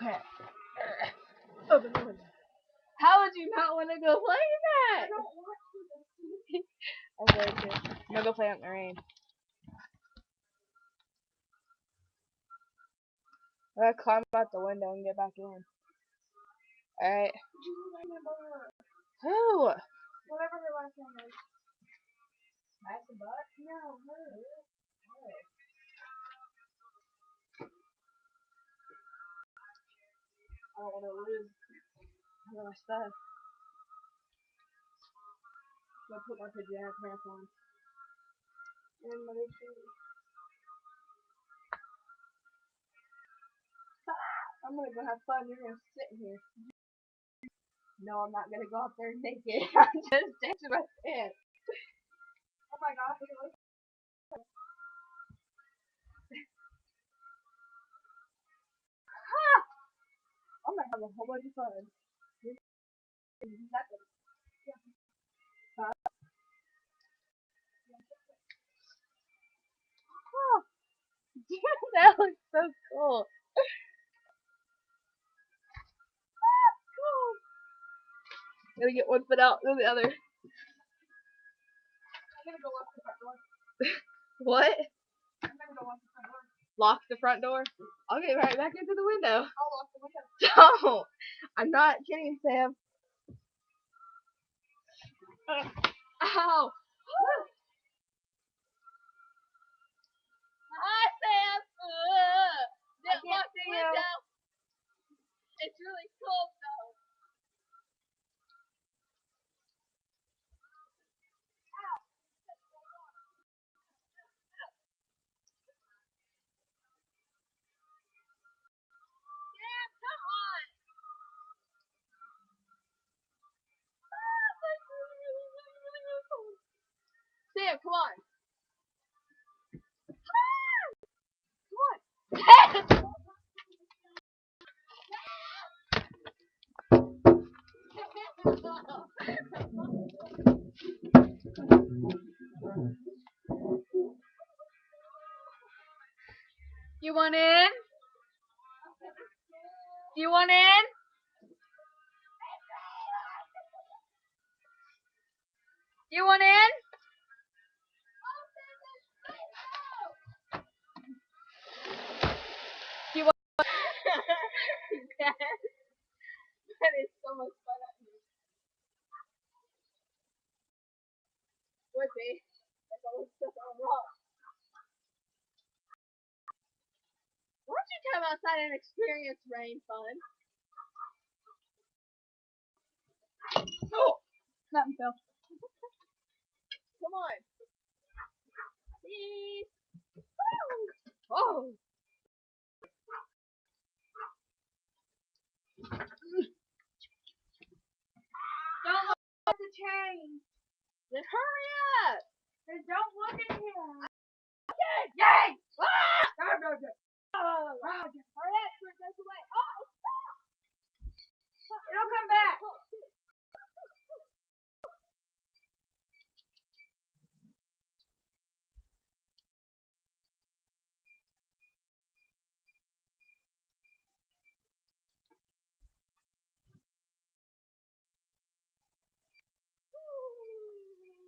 Okay. Open the window. How would you not want to go play in that? I don't want to. I'm going to. I'm gonna go play out in the rain. I'm gonna climb out the window and get back in. Alright. Who? Whatever her last name is. Nice and butt? No, her. I don't want to lose my stuff. I'm gonna put my pajama pants on. And my shoes. I'm gonna go have fun. You're gonna sit in here. No, I'm not gonna go out there naked. I'm just dancing my pants. Oh my god, they look. I'm gonna have a whole bunch of fun. Oh, dude, that looks so cool. Cool. Gotta get one foot out, then the other. I'm gonna go lock the front door. What? I'm gonna go lock the front door. Lock the front door? I'll get right back into the window. I'll lock the window. Don't! I'm not kidding, Sam. Ow! Hi, Sam! Didn't lock the window. It's really cold, though. Sam, come on! Sam, come on! Come on! You want in? You want in? You want in? You want? Yes. That is so much fun out here. Would be. That's all the stuff on rock. Why don't you come outside and experience rain fun? Oh! Nothing fell. Come on. Please. Oh! Don't look at the chain. Then hurry up! Then don't look in here. Yay! Yay! Ah! No. Oh! Hurry up, so it goes away. Oh! It'll come back.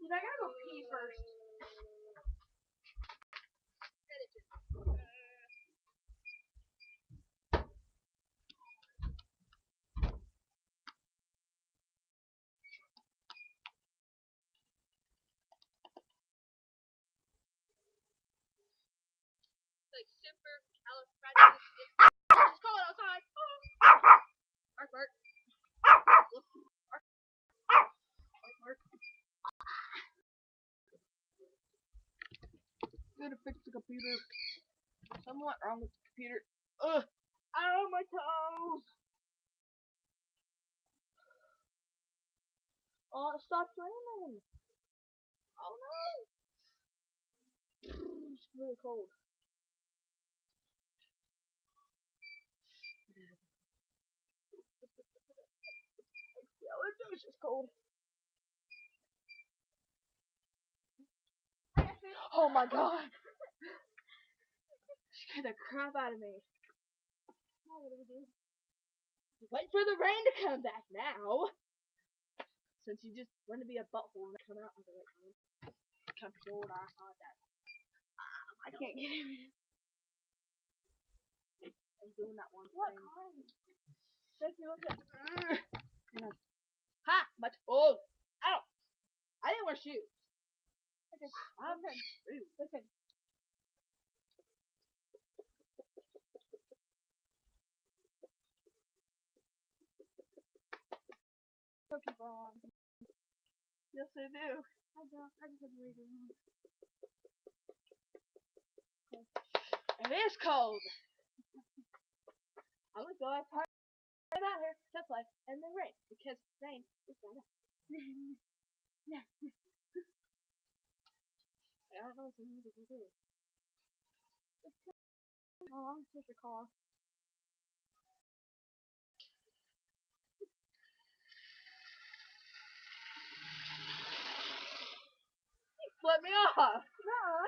Dude, I gotta go pee first. Like super califragilistic. It's cold outside. Bark, bark. Gotta fix the computer. Somewhat wrong with the computer. Ugh! Ow, my toes! Oh, it stopped raining. Oh no! It's really cold. Yeah, it's just cold. Oh my god! Scared the crap out of me. What do we do? Wait for the rain to come back now. Since you just want to be a butthole and come out of the right time. Controlled, I saw that. I can't get him. I'm doing that one What thing. kind? Let's look at. Ha! My toes! Ow! I didn't wear shoes. Okay. I'm Listen. Listen. Put people on. Yes, I do. I don't. I just have to read it. It is cold. I'm gonna go outside out here to play in the rain because rain is bad. I don't know what the music is. Oh, I'm supposed to call. Flip me off. No.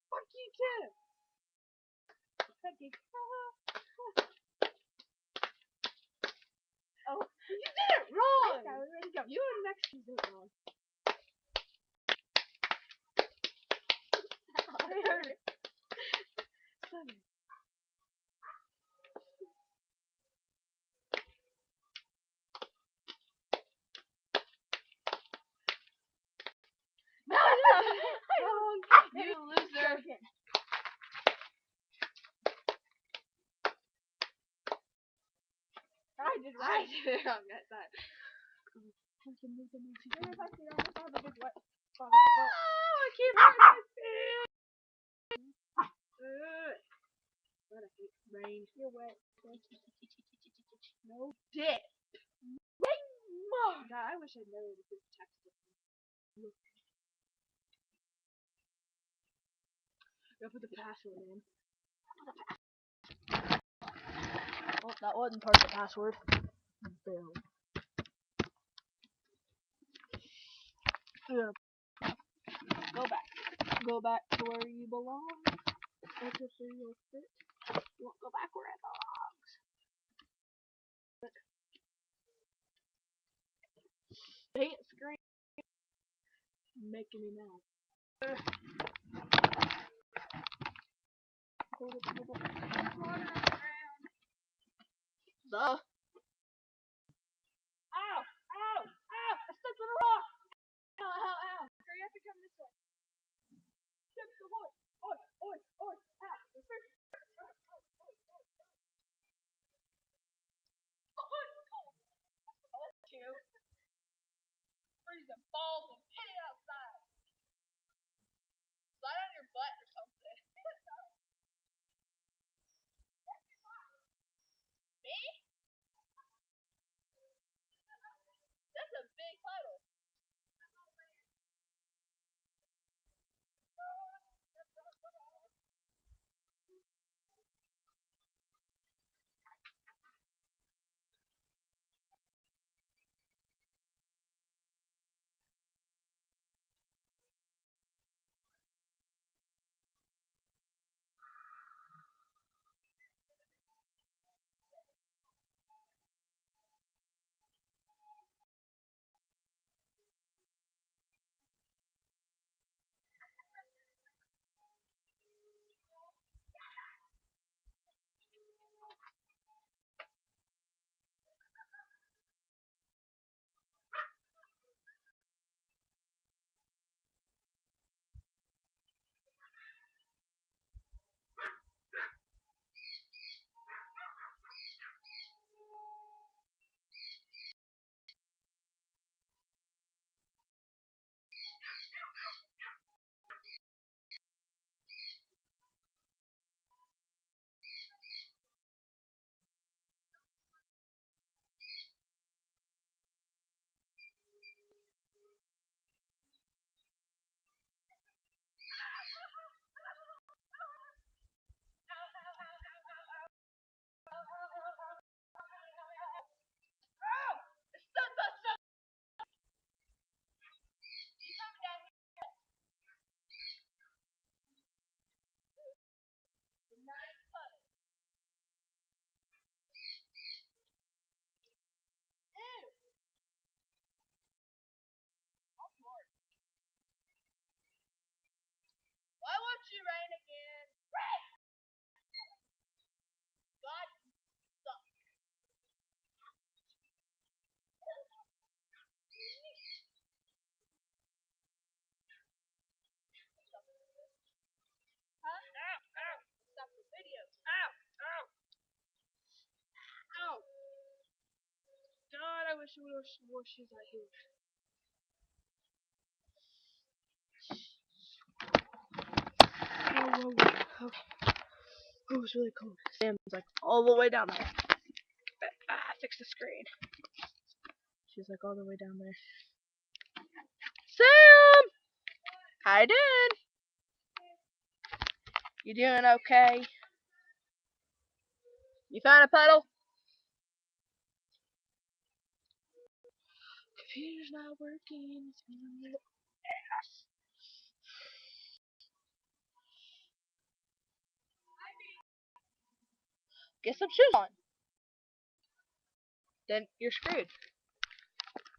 Fuck you too. Thank you. Oh, you did it wrong. I was ready to go. You and next to did it wrong. I heard it. No, wrong. You loser. Okay. I did I right. did it wrong that time. Maybe if I sit on this, I'll have a big wet spot on Oh, the boat. I keep hurting my feet. God, I hate rain. You're wet. No dick. Rain more. God, I wish I'd never been texted. Go put the password in. Oh, that wasn't part of the password. Boom. Yeah. Go back. Go back to where you belong. Enter your fit. You won't go back where it belongs. Paint screen. Making me mad. Hold it. Duh. Ow! Ow! Ow! I stepped on a rock! Ow! Ow! Ow! You have to come this way. Step the boy! Oi! Oi! Oi! Ow! Cute. Freezing balls and penny outside. Slide on your butt or something. Me? what she's like here. Oh, it's really cold. Sam's like all the way down there. Fix the screen. She's like all the way down there. Sam! Hi, Dad. You doing okay? You found a puddle? Computer's not working. It's being a little ass. Get some shoes on. Then you're screwed.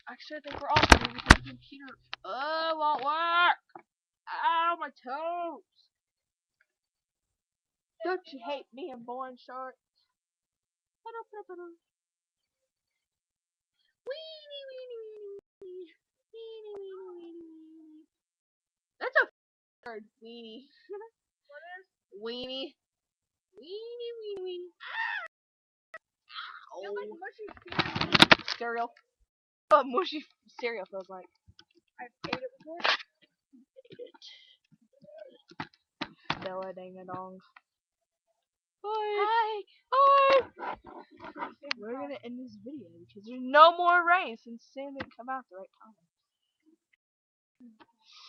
Actually, I think we're all screwed because the computer won't work. Ow, my toes. Don't you hate me in boring shorts? Weenie, weenie, weenie, weenie. Weenie, weenie, weenie, weenie. That's a word, weenie. What is? Weenie. Weenie, weenie, weenie. Feel like Oh. mushy Cereal. What mushy cereal feels like. I've ate it before. Bella dang a dong. Hi. Hi. We're gonna end this video because there's no more rain since Sam didn't come out the right time.